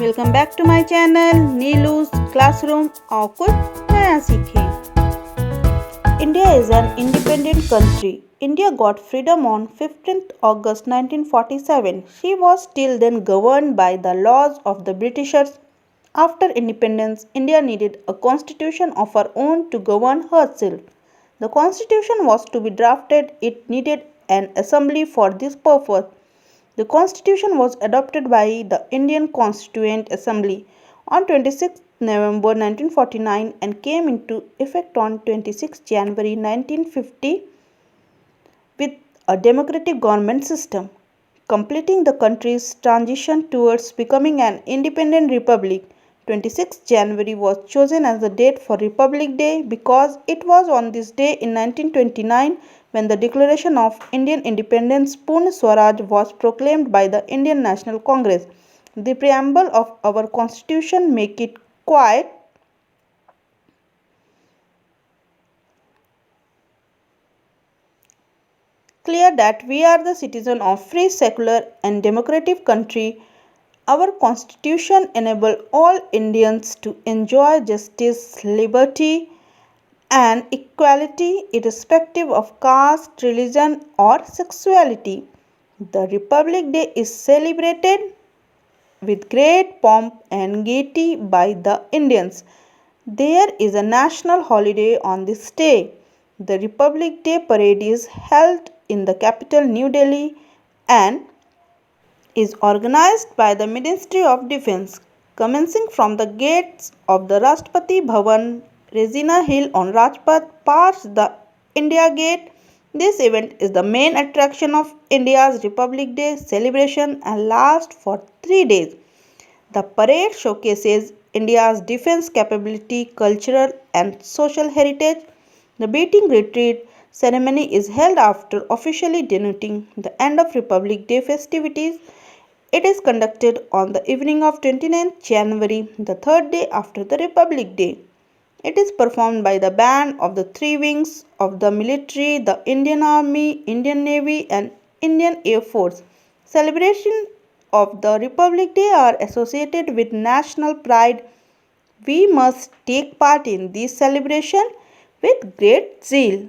Welcome back to my channel Neelu's classroom और कुछ नया सीखें। India is an independent country. India got freedom on 15th August 1947. She was till then governed by the laws of the Britishers. After independence, India needed a constitution of her own to govern herself. The constitution was to be drafted. It needed an assembly for this purpose. The constitution was adopted by the Indian Constituent Assembly on 26 November 1949 and came into effect on 26 January 1950 with a democratic government system, completing the country's transition towards becoming an independent republic. 26 January was chosen as the date for Republic Day because it was on this day in 1929 when the Declaration of Indian Independence Purna Swaraj was proclaimed by the Indian National Congress. The preamble of our constitution make it quite clear that we are the citizen of free, secular and democratic country. Our constitution enables all Indians to enjoy justice, liberty and equality irrespective of caste, religion or sexuality. The Republic Day is celebrated with great pomp and gaiety by the Indians. There is a national holiday on this day. The Republic Day parade is held in the capital New Delhi and is organized by the Ministry of Defence, commencing from the gates of the Rashtrapati Bhavan, Regina Hill on Rajpath, past the India Gate. This event is the main attraction of India's Republic Day celebration and lasts for 3 days. The parade showcases India's defense capability, cultural and social heritage. The beating retreat ceremony is held after officially denoting the end of Republic Day festivities. It is conducted on the evening of 29th January, the third day after the Republic Day. It is performed by the band of the three wings of the military, the Indian Army, Indian Navy and Indian Air Force. Celebrations of the Republic Day are associated with national pride. We must take part in this celebration with great zeal.